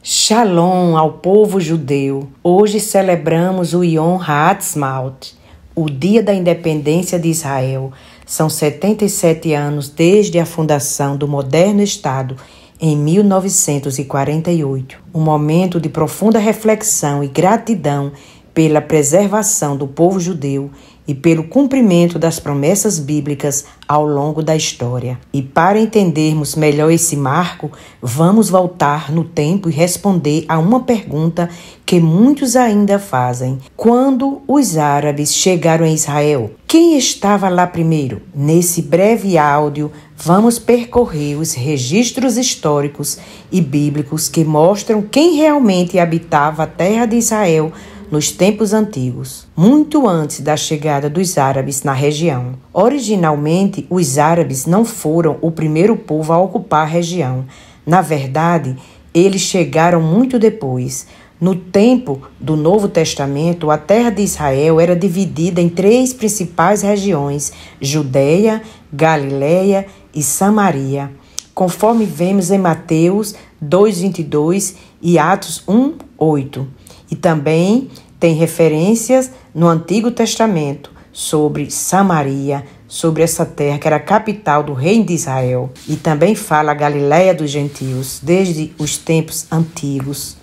Shalom ao povo judeu. Hoje celebramos o Yom HaAtzmaut, o dia da independência de Israel. São 77 anos desde a fundação do moderno Estado em 1948. Um momento de profunda reflexão e gratidão pela preservação do povo judeu e pelo cumprimento das promessas bíblicas ao longo da história. E para entendermos melhor esse marco, vamos voltar no tempo e responder a uma pergunta que muitos ainda fazem. Quando os árabes chegaram em Israel, quem estava lá primeiro? Nesse breve áudio, vamos percorrer os registros históricos e bíblicos que mostram quem realmente habitava a terra de Israel nos tempos antigos, muito antes da chegada dos árabes na região. Originalmente, os árabes não foram o primeiro povo a ocupar a região. Na verdade, eles chegaram muito depois. No tempo do Novo Testamento, a terra de Israel era dividida em 3 principais regiões: Judeia, Galileia e Samaria, conforme vemos em Mateus 2:22 e Atos 1:8. E também tem referências no Antigo Testamento sobre Samaria, sobre essa terra que era a capital do reino de Israel. E também fala a Galileia dos gentios, desde os tempos antigos.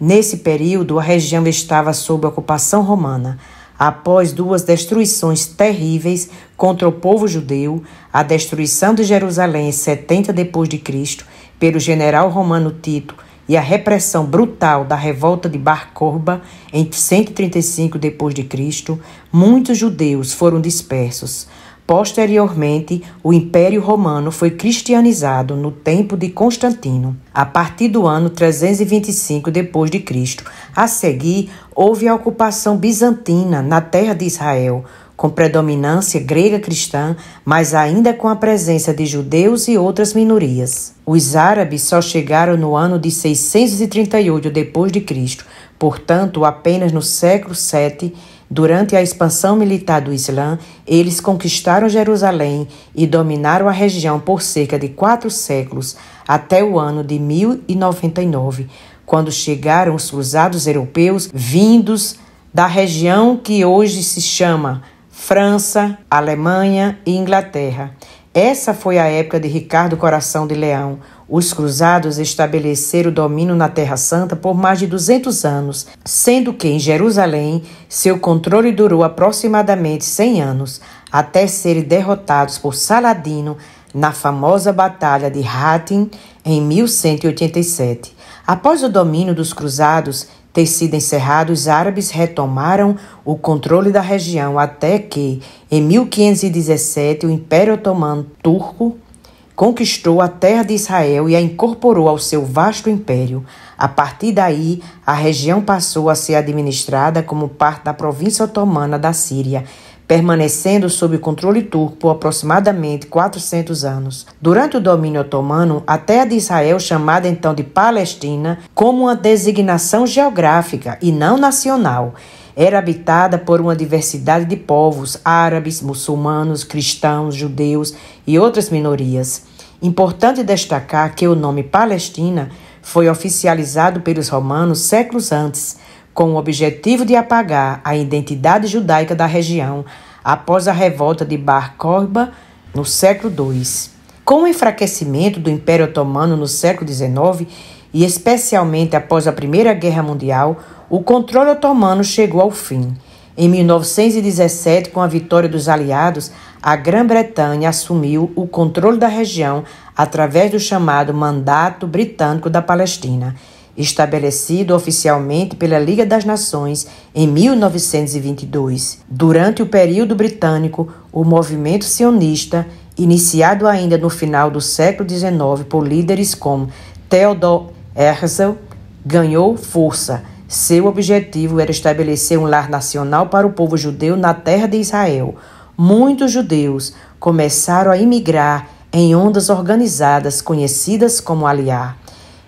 Nesse período, a região estava sob ocupação romana. Após 2 destruições terríveis contra o povo judeu, a destruição de Jerusalém em 70 d.C. pelo general romano Tito e a repressão brutal da revolta de Bar Corba em 135 d.C., muitos judeus foram dispersos. Posteriormente, o Império Romano foi cristianizado no tempo de Constantino, a partir do ano 325 d.C. A seguir, houve a ocupação bizantina na terra de Israel, com predominância grega cristã, mas ainda com a presença de judeus e outras minorias. Os árabes só chegaram no ano de 638 d.C., portanto, apenas no século VII, durante a expansão militar do Islã, eles conquistaram Jerusalém e dominaram a região por cerca de 4 séculos, até o ano de 1099, quando chegaram os cruzados europeus vindos da região que hoje se chama França, Alemanha e Inglaterra. Essa foi a época de Ricardo Coração de Leão. Os cruzados estabeleceram o domínio na Terra Santa por mais de 200 anos, sendo que em Jerusalém seu controle durou aproximadamente 100 anos, até serem derrotados por Saladino na famosa Batalha de Hattin em 1187. Após o domínio dos cruzados ter sido encerrado, os árabes retomaram o controle da região até que, em 1517, o Império Otomano Turco conquistou a terra de Israel e a incorporou ao seu vasto império. A partir daí, a região passou a ser administrada como parte da província otomana da Síria, permanecendo sob o controle turco por aproximadamente 400 anos. Durante o domínio otomano, a terra de Israel, chamada então de Palestina, como uma designação geográfica e não nacional, era habitada por uma diversidade de povos, árabes, muçulmanos, cristãos, judeus e outras minorias. Importante destacar que o nome Palestina foi oficializado pelos romanos séculos antes, com o objetivo de apagar a identidade judaica da região após a revolta de Bar Corba no século II. Com o enfraquecimento do Império Otomano no século XIX, e especialmente após a Primeira Guerra Mundial, o controle otomano chegou ao fim. Em 1917, com a vitória dos aliados, a Grã-Bretanha assumiu o controle da região através do chamado Mandato Britânico da Palestina, estabelecido oficialmente pela Liga das Nações em 1922. Durante o período britânico, o movimento sionista, iniciado ainda no final do século XIX por líderes como Theodor Herzl, ganhou força. Seu objetivo era estabelecer um lar nacional para o povo judeu na terra de Israel. Muitos judeus começaram a imigrar em ondas organizadas conhecidas como Aliá.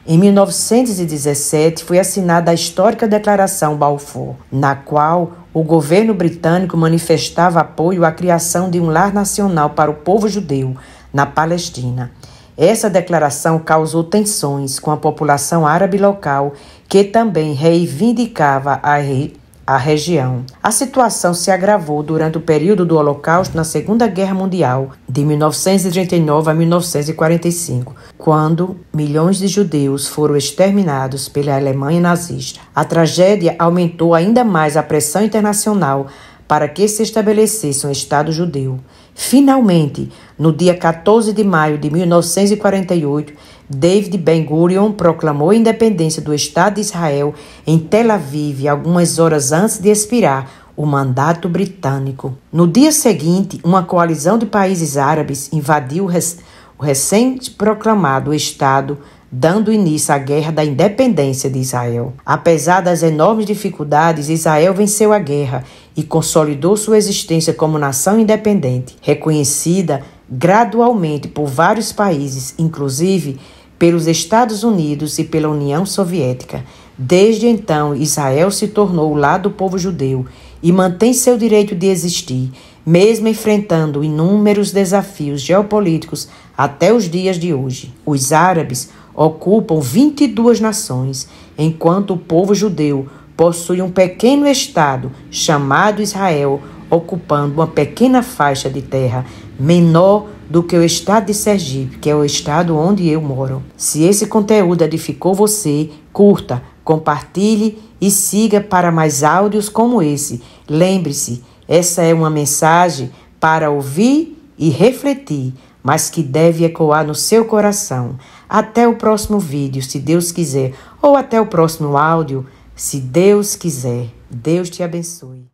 Em 1917, foi assinada a histórica Declaração Balfour, na qual o governo britânico manifestava apoio à criação de um lar nacional para o povo judeu na Palestina. Essa declaração causou tensões com a população árabe local, que também reivindicava a região. A situação se agravou durante o período do Holocausto na Segunda Guerra Mundial, de 1939 a 1945, quando milhões de judeus foram exterminados pela Alemanha nazista. A tragédia aumentou ainda mais a pressão internacional para que se estabelecesse um Estado judeu. Finalmente, no dia 14 de maio de 1948, David Ben-Gurion proclamou a independência do Estado de Israel em Tel Aviv, algumas horas antes de expirar o mandato britânico. No dia seguinte, uma coalizão de países árabes invadiu o recém-proclamado Estado, dando início à Guerra da Independência de Israel. Apesar das enormes dificuldades, Israel venceu a guerra e consolidou sua existência como nação independente, reconhecida gradualmente por vários países, inclusive pelos Estados Unidos e pela União Soviética. Desde então, Israel se tornou o lar do povo judeu e mantém seu direito de existir, mesmo enfrentando inúmeros desafios geopolíticos até os dias de hoje. Os árabes ocupam 22 nações, enquanto o povo judeu possui um pequeno estado chamado Israel, ocupando uma pequena faixa de terra menor do que o estado de Sergipe, que é o estado onde eu moro. Se esse conteúdo edificou você, curta, compartilhe e siga para mais áudios como esse. Lembre-se, essa é uma mensagem para ouvir e refletir, mas que deve ecoar no seu coração. Até o próximo vídeo, se Deus quiser, ou até o próximo áudio, se Deus quiser. Deus te abençoe.